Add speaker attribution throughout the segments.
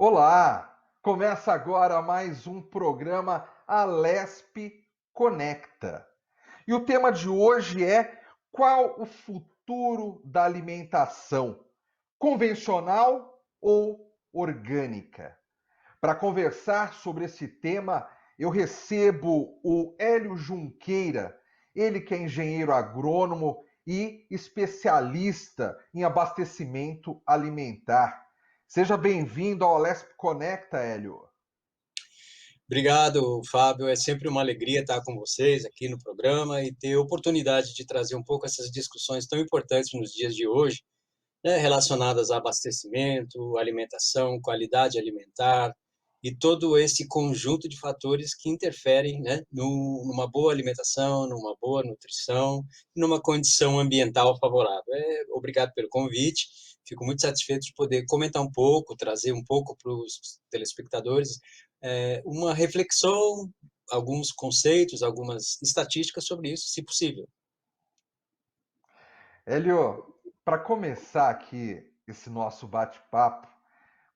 Speaker 1: Olá! Começa agora mais um programa Alesp Conecta. E o tema de hoje é: qual o futuro da alimentação? Convencional ou orgânica? Para conversar sobre esse tema, eu recebo o Hélio Junqueira, ele que é engenheiro agrônomo e especialista em abastecimento alimentar. Seja bem-vindo ao Alesp Conecta, Hélio.
Speaker 2: Obrigado, Fábio. É sempre uma alegria estar com vocês aqui no programa e ter a oportunidade de trazer um pouco essas discussões tão importantes nos dias de hoje, né, relacionadas a abastecimento, alimentação, qualidade alimentar e todo esse conjunto de fatores que interferem, né, numa boa alimentação, numa boa nutrição, numa condição ambiental favorável. Obrigado pelo convite. Fico muito satisfeito de poder comentar um pouco, trazer um pouco para os telespectadores uma reflexão, alguns conceitos, algumas estatísticas sobre isso, se possível.
Speaker 1: Hélio, para começar aqui esse nosso bate-papo,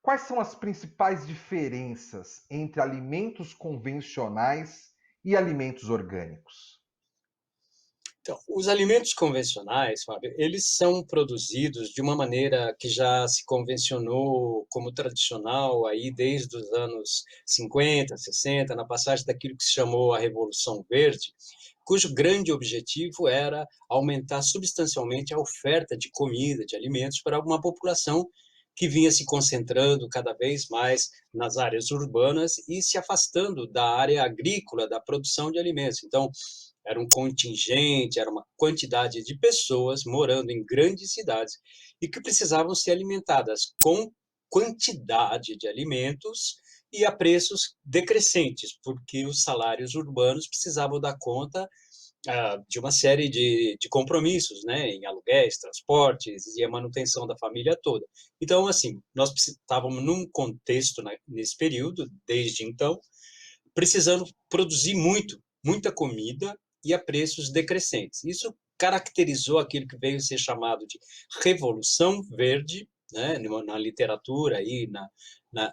Speaker 1: quais são as principais diferenças entre alimentos convencionais e alimentos orgânicos?
Speaker 2: Então, os alimentos convencionais, Fábio, eles são produzidos de uma maneira que já se convencionou como tradicional aí desde os anos 50, 60, na passagem daquilo que se chamou a Revolução Verde, cujo grande objetivo era aumentar substancialmente a oferta de comida, de alimentos para uma população que vinha se concentrando cada vez mais nas áreas urbanas e se afastando da área agrícola, da produção de alimentos. Então, era um contingente, era uma quantidade de pessoas morando em grandes cidades e que precisavam ser alimentadas com quantidade de alimentos e a preços decrescentes, porque os salários urbanos precisavam dar conta de uma série de compromissos, né, em aluguéis, transportes e a manutenção da família toda. Então, assim, nós estávamos num contexto, né, nesse período, desde então, precisando produzir muita comida e a preços decrescentes. Isso caracterizou aquilo que veio a ser chamado de Revolução Verde, né, na literatura e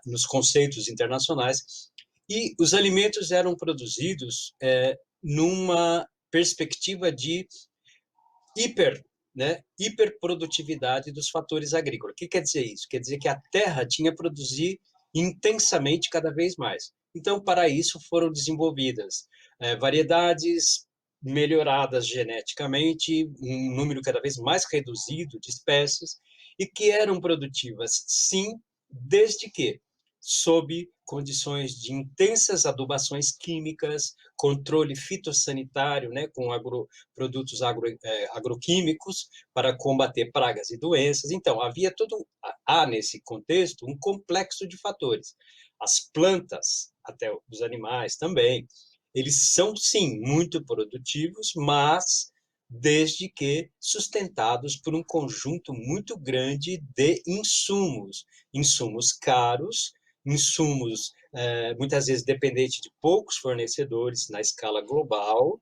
Speaker 2: nos conceitos internacionais, e os alimentos eram produzidos numa perspectiva de hiper, né, hiperprodutividade dos fatores agrícolas. O que quer dizer isso? Quer dizer que a terra tinha a produzir intensamente cada vez mais. Então, para isso foram desenvolvidas variedades melhoradas geneticamente, um número cada vez mais reduzido de espécies, e que eram produtivas, sim, desde que sob condições de intensas adubações químicas, controle fitossanitário, né, com produtos agroquímicos para combater pragas e doenças. Então, há nesse contexto um complexo de fatores. As plantas, até os animais também, eles são, sim, muito produtivos, mas desde que sustentados por um conjunto muito grande de insumos, insumos caros, insumos muitas vezes dependentes de poucos fornecedores na escala global,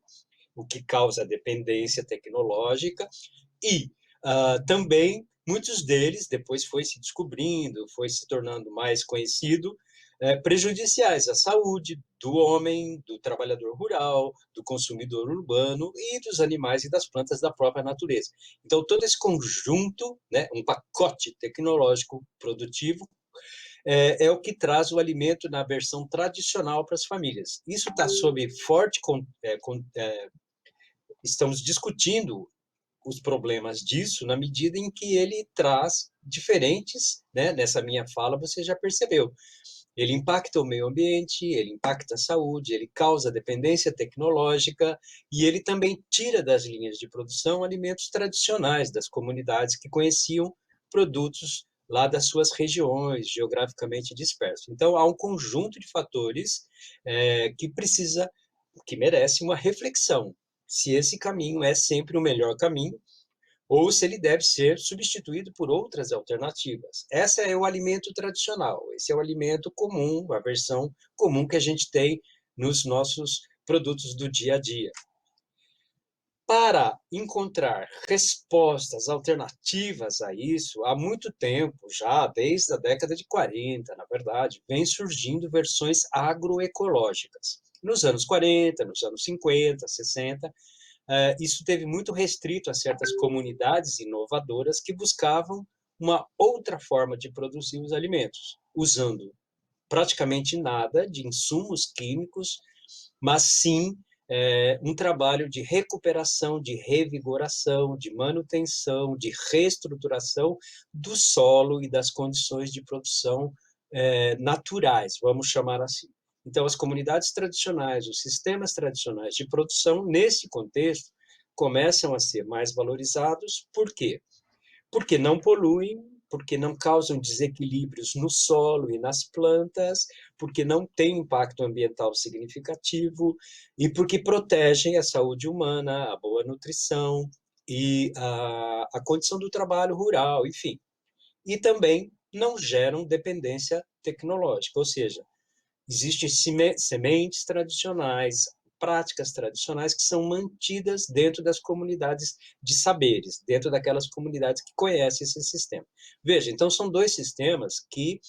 Speaker 2: o que causa dependência tecnológica, e também muitos deles, depois foi se descobrindo, foi se tornando mais conhecido, prejudiciais à saúde do homem, do trabalhador rural, do consumidor urbano e dos animais e das plantas da própria natureza. Então, todo esse conjunto, né, um pacote tecnológico produtivo, é o que traz o alimento na versão tradicional para as famílias. Isso está sob forte estamos discutindo os problemas disso na medida em que ele traz diferentes, né? Nessa minha fala você já percebeu. Ele impacta o meio ambiente, ele impacta a saúde, ele causa dependência tecnológica e ele também tira das linhas de produção alimentos tradicionais das comunidades que conheciam produtos lá das suas regiões geograficamente dispersos. Então há um conjunto de fatores que merece uma reflexão se esse caminho é sempre o melhor caminho ou se ele deve ser substituído por outras alternativas. Esse é o alimento tradicional, esse é o alimento comum, a versão comum que a gente tem nos nossos produtos do dia a dia. Para encontrar respostas alternativas a isso, há muito tempo, já desde a década de 40, na verdade, vem surgindo versões agroecológicas. Nos anos 40, nos anos 50, 60, isso teve muito restrito a certas comunidades inovadoras que buscavam uma outra forma de produzir os alimentos, usando praticamente nada de insumos químicos, mas sim um trabalho de recuperação, de revigoração, de manutenção, de reestruturação do solo e das condições de produção naturais, vamos chamar assim. Então, as comunidades tradicionais, os sistemas tradicionais de produção, nesse contexto, começam a ser mais valorizados. Por quê? Porque não poluem, porque não causam desequilíbrios no solo e nas plantas, porque não têm impacto ambiental significativo e porque protegem a saúde humana, a boa nutrição e a condição do trabalho rural, enfim. E também não geram dependência tecnológica, ou seja, existem sementes tradicionais, práticas tradicionais que são mantidas dentro das comunidades de saberes, dentro daquelas comunidades que conhecem esse sistema. Veja, então são dois sistemas que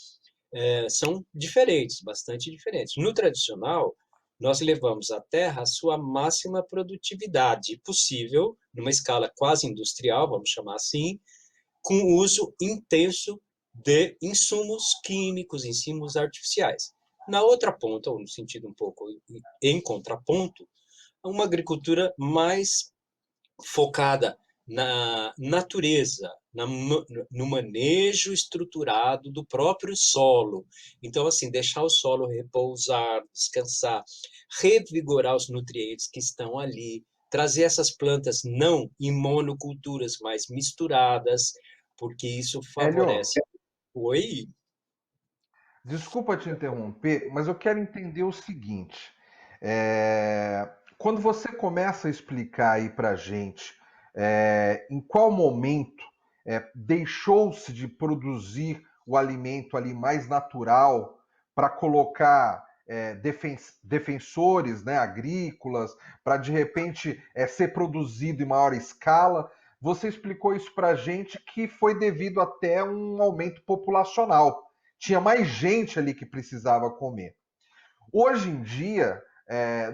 Speaker 2: são diferentes, bastante diferentes. No tradicional, nós levamos à terra a sua máxima produtividade possível, numa escala quase industrial, vamos chamar assim, com o uso intenso de insumos químicos, insumos artificiais. Na outra ponta, ou no sentido um pouco em contraponto, uma agricultura mais focada na natureza, no manejo estruturado do próprio solo. Então, assim, deixar o solo repousar, descansar, revigorar os nutrientes que estão ali, trazer essas plantas não em monoculturas, mas misturadas, porque isso
Speaker 1: Hélio,
Speaker 2: favorece. Oi?
Speaker 1: desculpa te interromper, mas eu quero entender o seguinte. Quando você começa a explicar aí para gente em qual momento deixou-se de produzir o alimento ali mais natural para colocar defensores, né, agrícolas, para de repente ser produzido em maior escala, você explicou isso para gente que foi devido até um aumento populacional. Tinha mais gente ali que precisava comer. Hoje em dia,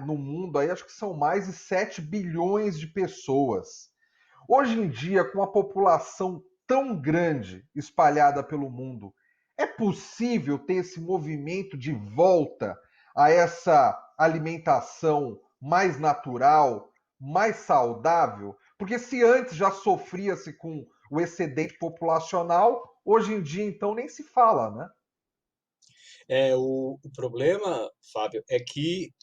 Speaker 1: no mundo, aí acho que são mais de 7 bilhões de pessoas. Hoje em dia, com a população tão grande espalhada pelo mundo, é possível ter esse movimento de volta a essa alimentação mais natural, mais saudável? Porque se antes já sofria-se com o excedente populacional, hoje em dia então nem se fala, né?
Speaker 2: O problema, Fábio, é que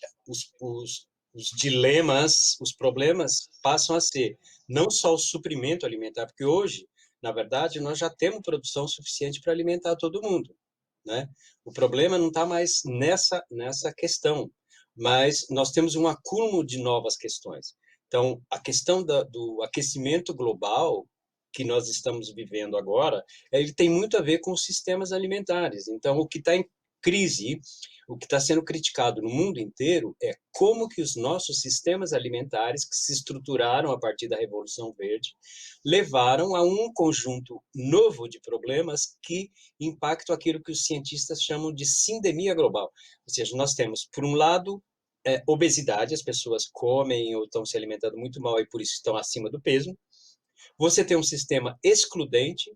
Speaker 2: os dilemas, os problemas passam a ser não só o suprimento alimentar, porque hoje, na verdade, nós já temos produção suficiente para alimentar todo mundo, né? O problema não está mais nessa questão, mas nós temos um acúmulo de novas questões. Então, a questão do aquecimento global que nós estamos vivendo agora, ele tem muito a ver com os sistemas alimentares. Então, o que está em crise, o que está sendo criticado no mundo inteiro é como que os nossos sistemas alimentares, que se estruturaram a partir da Revolução Verde, levaram a um conjunto novo de problemas que impactam aquilo que os cientistas chamam de sindemia global. Ou seja, nós temos, por um lado, obesidade, as pessoas comem ou estão se alimentando muito mal e por isso estão acima do peso. Você tem um sistema excludente,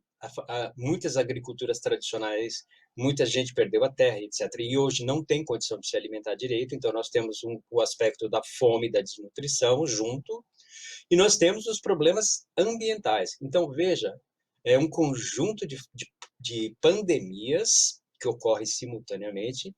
Speaker 2: muitas agriculturas tradicionais, muita gente perdeu a terra, etc. E hoje não tem condição de se alimentar direito, então nós temos o aspecto da fome, da desnutrição junto, e nós temos os problemas ambientais. Então, veja, é um conjunto de pandemias que ocorre simultaneamente,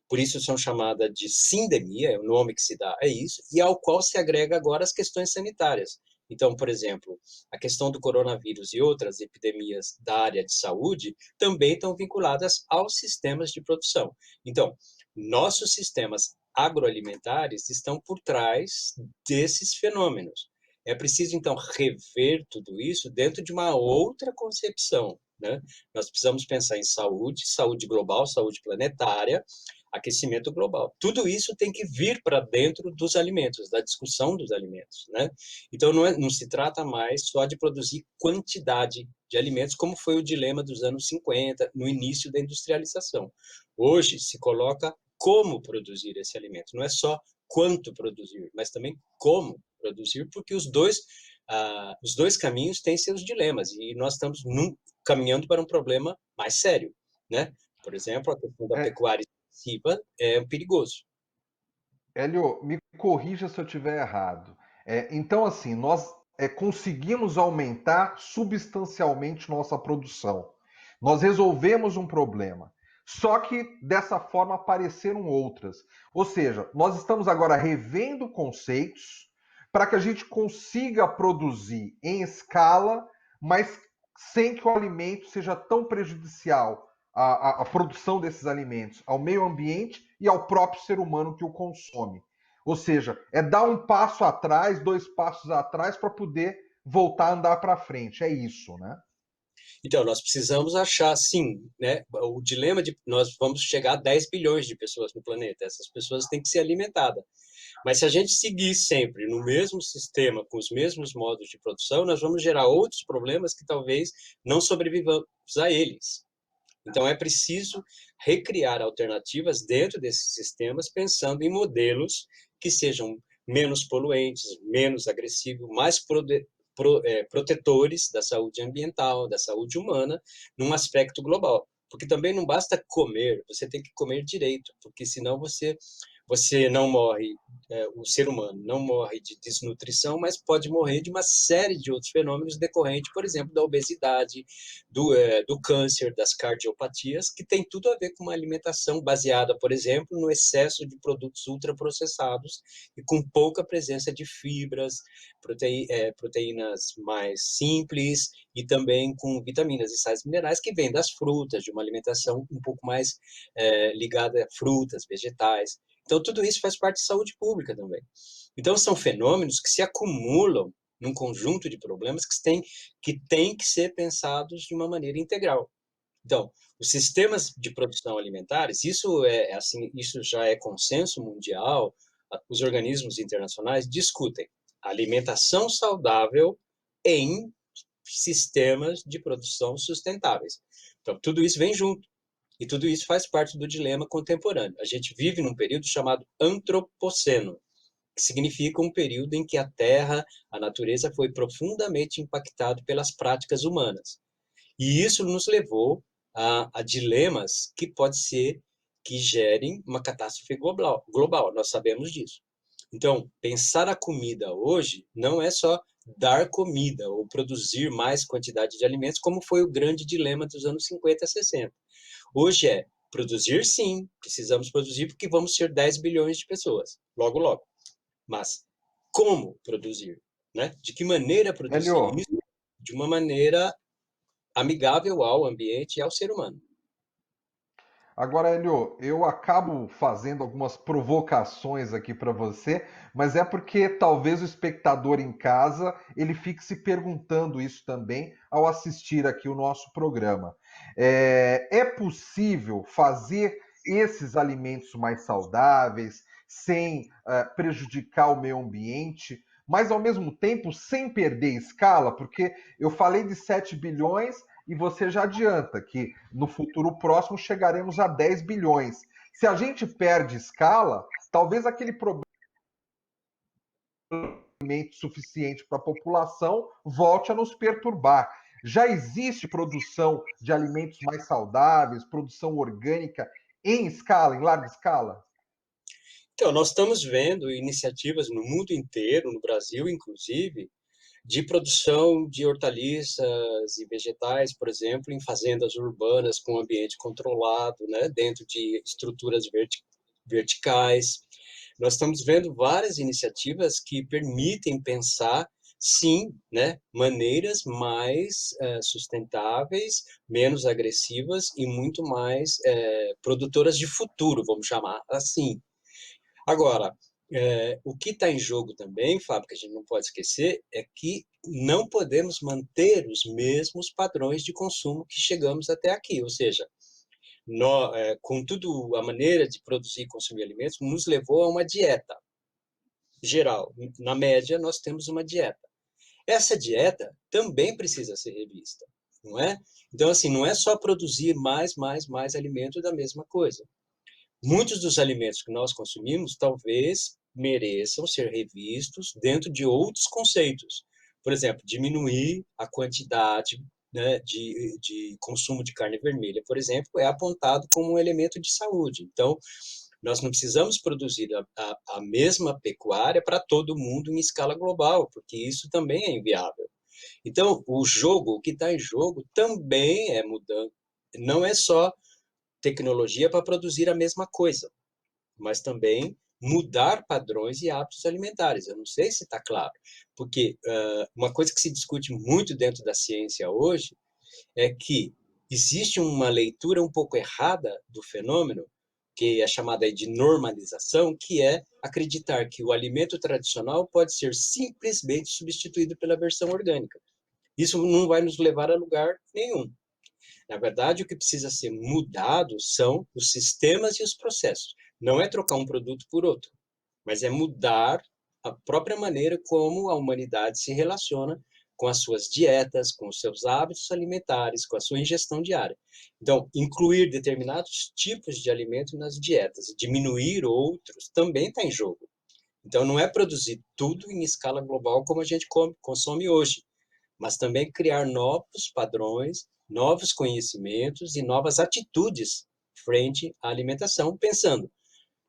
Speaker 2: por isso são chamadas de sindemia, é o nome que se dá, é isso, e ao qual se agrega agora as questões sanitárias. Então, por exemplo, a questão do coronavírus e outras epidemias da área de saúde também estão vinculadas aos sistemas de produção. Então, nossos sistemas agroalimentares estão por trás desses fenômenos. É preciso, então, rever tudo isso dentro de uma outra concepção, né? Nós precisamos pensar em saúde, saúde global, saúde planetária, aquecimento global. Tudo isso tem que vir para dentro dos alimentos, da discussão dos alimentos, né? Então, não se trata mais só de produzir quantidade de alimentos, como foi o dilema dos anos 50, no início da industrialização. Hoje se coloca como produzir esse alimento, não é só quanto produzir, mas também como produzir, porque os dois caminhos têm seus dilemas e nós estamos caminhando para um problema mais sério, né? Por exemplo, a questão da
Speaker 1: É,
Speaker 2: pecuária extensiva é perigoso.
Speaker 1: Hélio, me corrija se eu estiver errado. Então, assim, nós conseguimos aumentar substancialmente nossa produção. Nós resolvemos um problema. Só que dessa forma apareceram outras. Ou seja, nós estamos agora revendo conceitos para que a gente consiga produzir em escala, mas sem que o alimento seja tão prejudicial à produção desses alimentos, ao meio ambiente e ao próprio ser humano que o consome. Ou seja, é dar um passo atrás, dois passos atrás para poder voltar a andar para frente. É isso, né?
Speaker 2: Então, nós precisamos achar, sim, né, o dilema de nós vamos chegar a 10 bilhões de pessoas no planeta. Essas pessoas têm que ser alimentadas. Mas se a gente seguir sempre no mesmo sistema, com os mesmos modos de produção, nós vamos gerar outros problemas que talvez não sobrevivamos a eles. Então, é preciso recriar alternativas dentro desses sistemas, pensando em modelos que sejam menos poluentes, menos agressivos, mais protetores da saúde ambiental, da saúde humana, num aspecto global. Porque também não basta comer, você tem que comer direito, porque senão você não morre, o ser humano não morre de desnutrição, mas pode morrer de uma série de outros fenômenos decorrentes, por exemplo, da obesidade, do câncer, das cardiopatias, que tem tudo a ver com uma alimentação baseada, por exemplo, no excesso de produtos ultraprocessados e com pouca presença de fibras, proteínas mais simples e também com vitaminas e sais minerais que vêm das frutas, de uma alimentação um pouco mais ligada a frutas, vegetais. Então, tudo isso faz parte de saúde pública também. Então, são fenômenos que se acumulam num conjunto de problemas que têm que ser pensados de uma maneira integral. Então, os sistemas de produção alimentares, isso é assim, isso já é consenso mundial, os organismos internacionais discutem alimentação saudável em sistemas de produção sustentáveis. Então, tudo isso vem junto. E tudo isso faz parte do dilema contemporâneo. A gente vive num período chamado antropoceno, que significa um período em que a Terra, a natureza, foi profundamente impactado pelas práticas humanas. E isso nos levou a dilemas que pode ser que gerem uma catástrofe global. Nós sabemos disso. Então, pensar a comida hoje não é só dar comida ou produzir mais quantidade de alimentos, como foi o grande dilema dos anos 50 a 60. Hoje é produzir, sim, precisamos produzir porque vamos ser 10 bilhões de pessoas, logo, logo. Mas como produzir? Né? De que maneira produzir
Speaker 1: Hélio,
Speaker 2: isso? De uma maneira amigável ao ambiente e ao ser humano.
Speaker 1: agora, Hélio, eu acabo fazendo algumas provocações aqui para você, mas é porque talvez o espectador em casa ele fique se perguntando isso também ao assistir aqui o nosso programa. É possível fazer esses alimentos mais saudáveis sem prejudicar o meio ambiente, mas ao mesmo tempo sem perder escala? Porque eu falei de 7 bilhões e você já adianta que no futuro próximo chegaremos a 10 bilhões. Se a gente perde escala, talvez aquele problema suficiente para a população volte a nos perturbar. Já existe produção de alimentos mais saudáveis, produção orgânica em escala, em larga escala?
Speaker 2: Então, nós estamos vendo iniciativas no mundo inteiro, no Brasil inclusive, de produção de hortaliças e vegetais, por exemplo, em fazendas urbanas com ambiente controlado, né, dentro de estruturas verticais. Nós estamos vendo várias iniciativas que permitem pensar, sim, né, maneiras mais sustentáveis, menos agressivas e muito mais produtoras de futuro, vamos chamar assim. Agora, o que está em jogo também, Fábio, que a gente não pode esquecer, é que não podemos manter os mesmos padrões de consumo que chegamos até aqui. Ou seja, com tudo a maneira de produzir e consumir alimentos, nos levou a uma dieta geral. Na média, nós temos uma dieta. Essa dieta também precisa ser revista, não é? Então, assim, não é só produzir mais alimento da mesma coisa. Muitos dos alimentos que nós consumimos talvez mereçam ser revistos dentro de outros conceitos. Por exemplo, diminuir a quantidade, né, de consumo de carne vermelha, por exemplo, é apontado como um elemento de saúde. Então, nós não precisamos produzir a mesma pecuária para todo mundo em escala global, porque isso também é inviável. Então, o que está em jogo também é mudando. Não é só tecnologia para produzir a mesma coisa, mas também mudar padrões e hábitos alimentares. Eu não sei se está claro, porque uma coisa que se discute muito dentro da ciência hoje é que existe uma leitura um pouco errada do fenômeno, que é chamada de normalização, que é acreditar que o alimento tradicional pode ser simplesmente substituído pela versão orgânica. Isso não vai nos levar a lugar nenhum. Na verdade, o que precisa ser mudado são os sistemas e os processos. Não é trocar um produto por outro, mas é mudar a própria maneira como a humanidade se relaciona com as suas dietas, com os seus hábitos alimentares, com a sua ingestão diária. Então, incluir determinados tipos de alimento nas dietas, diminuir outros, também está em jogo. Então, não é produzir tudo em escala global como a gente consome hoje, mas também criar novos padrões, novos conhecimentos e novas atitudes frente à alimentação, pensando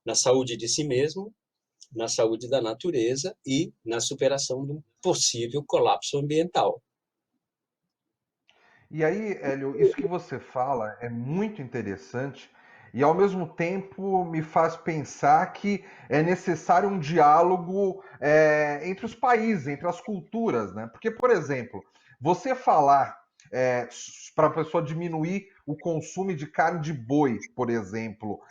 Speaker 2: na saúde de si mesmo, na saúde da natureza e na superação de um possível colapso ambiental.
Speaker 1: E aí, Hélio, isso que você fala é muito interessante e, ao mesmo tempo, me faz pensar que é necessário um diálogo entre os países, entre as culturas, né? Porque, por exemplo, você falar para a pessoa diminuir o consumo de carne de boi, por exemplo,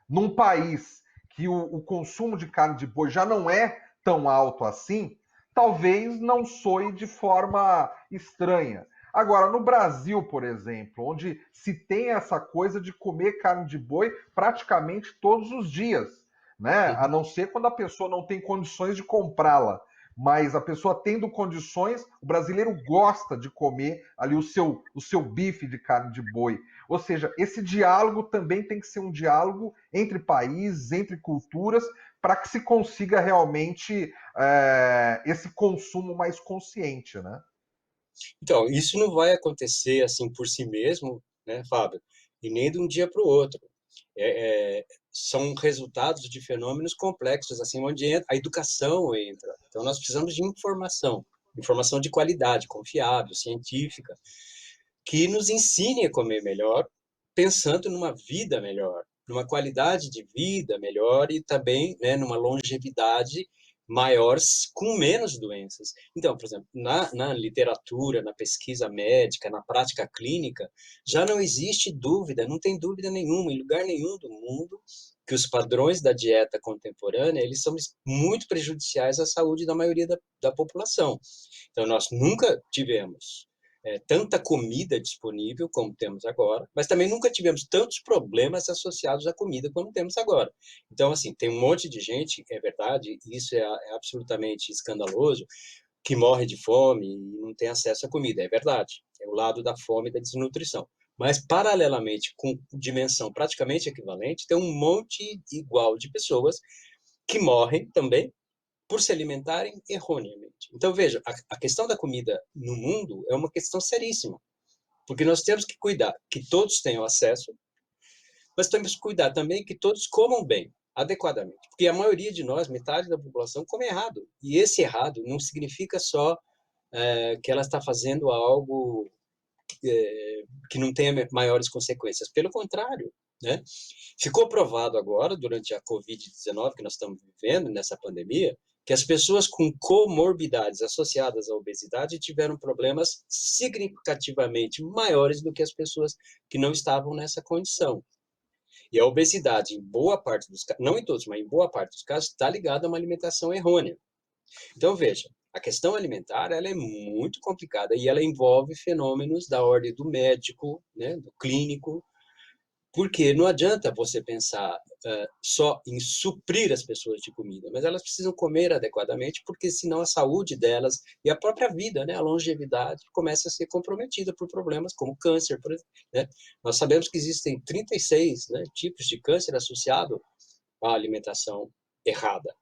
Speaker 1: num país que o consumo de carne de boi já não é tão alto assim, talvez não soe de forma estranha. Agora, no Brasil, por exemplo, onde se tem essa coisa de comer carne de boi praticamente todos os dias, né? A
Speaker 2: Uhum.
Speaker 1: não ser quando a pessoa não tem condições de comprá-la. Mas a pessoa tendo condições, o brasileiro gosta de comer ali o seu bife de carne de boi. Ou seja, esse diálogo também tem que ser um diálogo entre países, entre culturas, para que se consiga realmente esse consumo mais consciente, né?
Speaker 2: Então, isso não vai acontecer assim por si mesmo, né, Fábio? E nem de um dia para o outro. São resultados de fenômenos complexos, assim, onde a educação entra. Então, nós precisamos de informação, informação de qualidade, confiável, científica, que nos ensine a comer melhor, pensando numa vida melhor, numa qualidade de vida melhor e também, né, numa longevidade maior com menos doenças. Então, por exemplo, na literatura, na pesquisa médica, na prática clínica, já não existe dúvida, não tem dúvida nenhuma, em lugar nenhum do mundo, que os padrões da dieta contemporânea, eles são muito prejudiciais à saúde da maioria da população. Então, nós nunca tivemos tanta comida disponível como temos agora, mas também nunca tivemos tantos problemas associados à comida como temos agora. Então, assim, tem um monte de gente, é verdade, e isso é absolutamente escandaloso, que morre de fome e não tem acesso à comida. É verdade, é o lado da fome e da desnutrição. Mas, paralelamente, com dimensão praticamente equivalente, tem um monte igual de pessoas que morrem também por se alimentarem erroneamente. Então, veja, a questão da comida no mundo é uma questão seríssima, porque nós temos que cuidar que todos tenham acesso, mas temos que cuidar também que todos comam bem, adequadamente, porque a maioria de nós, metade da população, come errado. E esse errado não significa só que ela está fazendo algo que não tenha maiores consequências. Pelo contrário, né? Ficou provado agora, durante a Covid-19 que nós estamos vivendo, nessa pandemia, que as pessoas com comorbidades associadas à obesidade tiveram problemas significativamente maiores do que as pessoas que não estavam nessa condição. E a obesidade, em boa parte dos casos, não em todos, mas em boa parte dos casos, está ligada a uma alimentação errônea. Então, veja, a questão alimentar ela é muito complicada e ela envolve fenômenos da ordem do médico, né, do clínico, Porque não adianta você pensar só em suprir as pessoas de comida, mas elas precisam comer adequadamente, porque senão a saúde delas e a própria vida, né, a longevidade, começa a ser comprometida por problemas como câncer, por exemplo, né? Nós sabemos que existem 36, né, tipos de câncer associado à alimentação errada.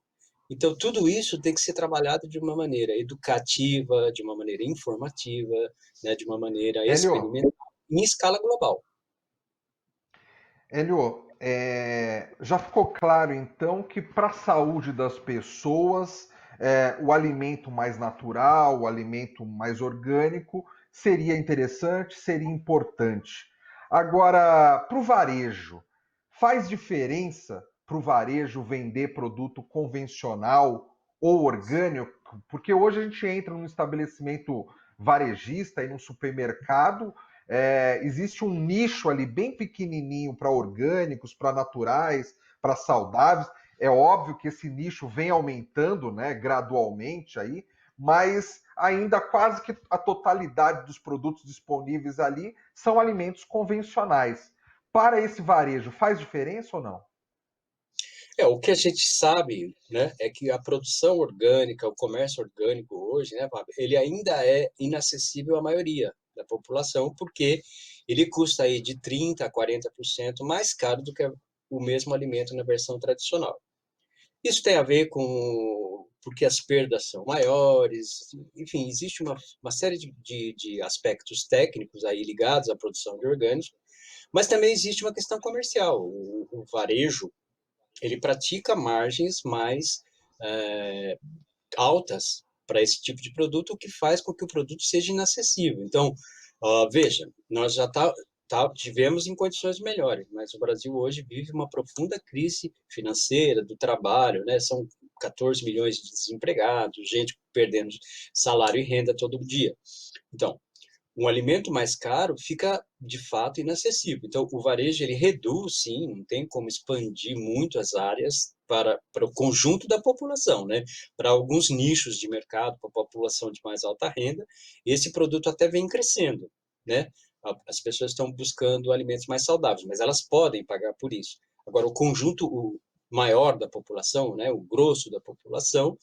Speaker 2: Então, tudo isso tem que ser trabalhado de uma maneira educativa, de uma maneira informativa, né, de uma maneira
Speaker 1: Hélio,
Speaker 2: experimental, em escala global.
Speaker 1: Hélio, já ficou claro então que para a saúde das pessoas, o alimento mais natural, o alimento mais orgânico seria interessante, seria importante. Agora, para o varejo, faz diferença para o varejo vender produto convencional ou orgânico? Porque hoje a gente entra num estabelecimento varejista e num supermercado, existe um nicho ali bem pequenininho para orgânicos, para naturais, para saudáveis. É óbvio que esse nicho vem aumentando, né, gradualmente aí, mas ainda quase que a totalidade dos produtos disponíveis ali são alimentos convencionais. Para esse varejo, faz diferença ou não?
Speaker 2: O que a gente sabe, né, é que a produção orgânica, o comércio orgânico hoje, né, Fábio, ele ainda é inacessível à maioria da população, porque ele custa aí de 30 a 40% mais caro do que o mesmo alimento na versão tradicional. Isso tem a ver com porque as perdas são maiores, enfim, existe uma série de aspectos técnicos aí ligados à produção de orgânicos, mas também existe uma questão comercial. O varejo, ele pratica margens mais é, altas para esse tipo de produto, o que faz com que o produto seja inacessível. Então, veja, nós já tivemos em condições melhores, mas o Brasil hoje vive uma profunda crise financeira do trabalho, né? São 14 milhões de desempregados, gente perdendo salário e renda todo dia. Então, um alimento mais caro fica de fato inacessível. Então, o varejo ele reduz, sim, não tem como expandir muito as áreas para o conjunto da população, né? Para alguns nichos de mercado, para a população de mais alta renda, esse produto até vem crescendo, né? As pessoas estão buscando alimentos mais saudáveis, mas elas podem pagar por isso. Agora, o conjunto o maior da população, né? O grosso da população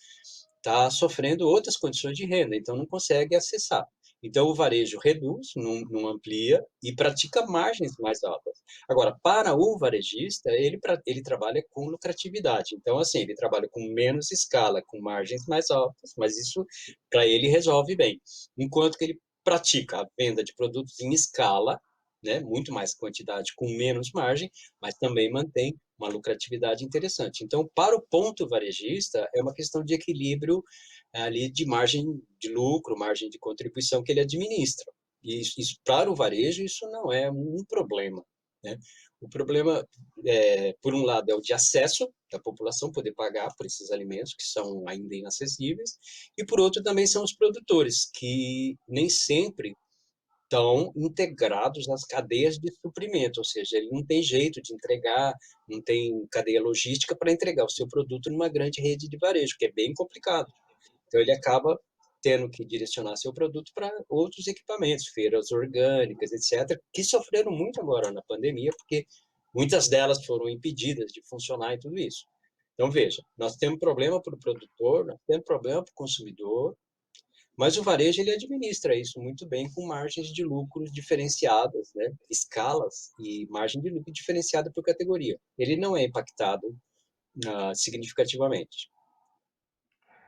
Speaker 2: está sofrendo outras condições de renda, então não consegue acessar. Então, o varejo reduz, não amplia e pratica margens mais altas. Agora, para o varejista, ele trabalha com lucratividade. Então, assim, ele trabalha com menos escala, com margens mais altas, mas isso, para ele, resolve bem. Enquanto que ele pratica a venda de produtos em escala, né, muito mais quantidade com menos margem, mas também mantém uma lucratividade interessante. Então, para o ponto varejista, é uma questão de equilíbrio ali de margem de lucro, margem de contribuição que ele administra. E isso para o varejo, isso não é um problema, né? O problema, por um lado, é o de acesso da população poder pagar por esses alimentos que são ainda inacessíveis, e por outro também são os produtores, que nem sempre estão integrados nas cadeias de suprimento, ou seja, ele não tem jeito de entregar, não tem cadeia logística para entregar o seu produto numa grande rede de varejo, que é bem complicado. Então, ele acaba tendo que direcionar seu produto para outros equipamentos, feiras orgânicas, etc., que sofreram muito agora na pandemia, porque muitas delas foram impedidas de funcionar e tudo isso. Então, veja, nós temos problema para o produtor, nós temos problema para o consumidor, mas o varejo ele administra isso muito bem com margens de lucros diferenciadas, né? Escalas e margem de lucro diferenciada por categoria. Ele não é impactado significativamente.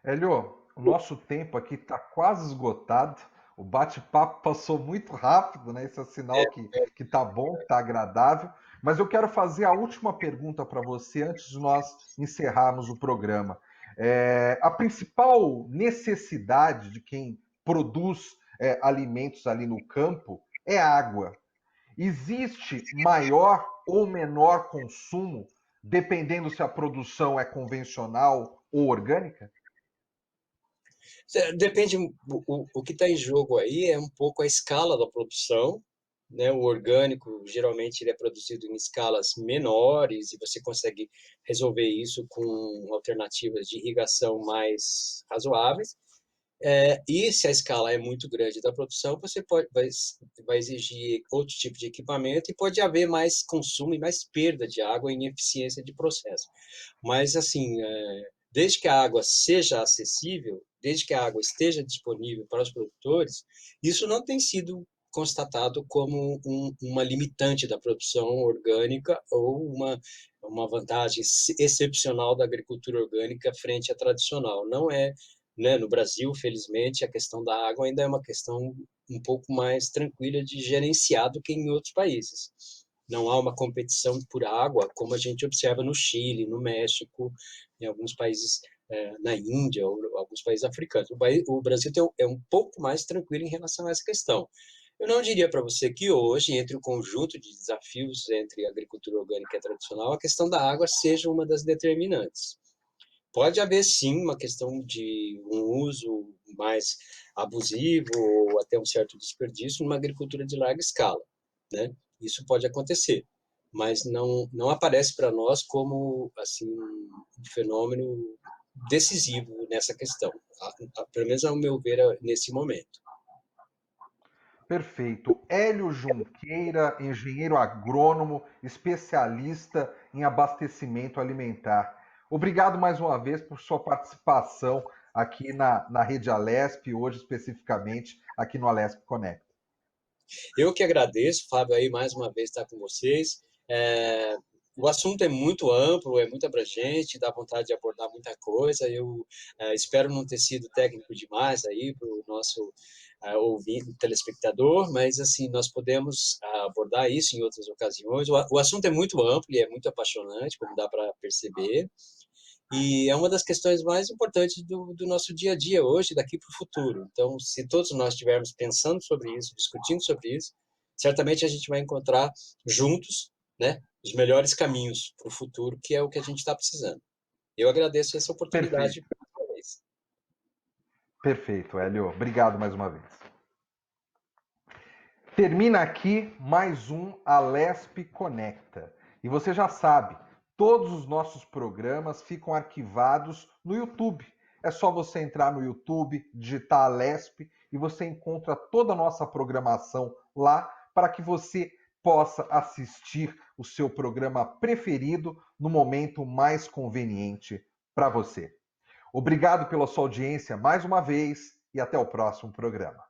Speaker 1: Hélio, o nosso tempo aqui está quase esgotado. O bate-papo passou muito rápido, né? Esse é sinal que tá bom, que tá agradável. Mas eu quero fazer a última pergunta para você antes de nós encerrarmos o programa. A principal necessidade de quem produz alimentos ali no campo é água. Existe maior ou menor consumo, dependendo se a produção é convencional ou orgânica?
Speaker 2: Depende, o que está em jogo aí é um pouco a escala da produção, né? O orgânico, geralmente, ele é produzido em escalas menores e você consegue resolver isso com alternativas de irrigação mais razoáveis. E se a escala é muito grande da produção, você vai exigir outro tipo de equipamento e pode haver mais consumo e mais perda de água e ineficiência de processo. Mas, assim, desde que a água seja acessível, desde que a água esteja disponível para os produtores, isso não tem sido constatado como uma limitante da produção orgânica ou uma vantagem excepcional da agricultura orgânica frente à tradicional. Não é, né? No Brasil, felizmente, a questão da água ainda é uma questão um pouco mais tranquila de gerenciar do que em outros países. Não há uma competição por água como a gente observa no Chile, no México, em alguns países, na Índia ou alguns países africanos. O Brasil é um pouco mais tranquilo em relação a essa questão. Eu não diria para você que hoje, entre o conjunto de desafios entre a agricultura orgânica e a tradicional, a questão da água seja uma das determinantes. Pode haver, sim, uma questão de um uso mais abusivo ou até um certo desperdício numa agricultura de larga escala, né? Isso pode acontecer, mas não aparece para nós como assim um fenômeno decisivo nessa questão, pelo menos ao meu ver nesse momento.
Speaker 1: Perfeito. Hélio Junqueira, engenheiro agrônomo, especialista em abastecimento alimentar. Obrigado mais uma vez por sua participação aqui na Rede Alesp, hoje especificamente aqui no Alesp Connect.
Speaker 2: Eu que agradeço, Fábio, aí mais uma vez estar com vocês. O assunto é muito amplo, é muito abrangente, dá vontade de abordar muita coisa. Eu espero não ter sido técnico demais aí para o nosso ouvinte, telespectador, mas assim nós podemos abordar isso em outras ocasiões. O assunto é muito amplo e é muito apaixonante, como dá para perceber. E é uma das questões mais importantes do nosso dia a dia hoje, daqui para o futuro. Então, se todos nós estivermos pensando sobre isso, discutindo sobre isso, certamente a gente vai encontrar juntos, né, os melhores caminhos para o futuro, que é o que a gente está precisando. Eu agradeço essa
Speaker 1: Perfeito,
Speaker 2: oportunidade mais uma vez.
Speaker 1: perfeito, Hélio. Obrigado mais uma vez. Termina aqui mais um Alesp Conecta. E você já sabe, todos os nossos programas ficam arquivados no YouTube. É só você entrar no YouTube, digitar Alesp e você encontra toda a nossa programação lá para que você possa assistir o seu programa preferido no momento mais conveniente para você. Obrigado pela sua audiência mais uma vez e até o próximo programa.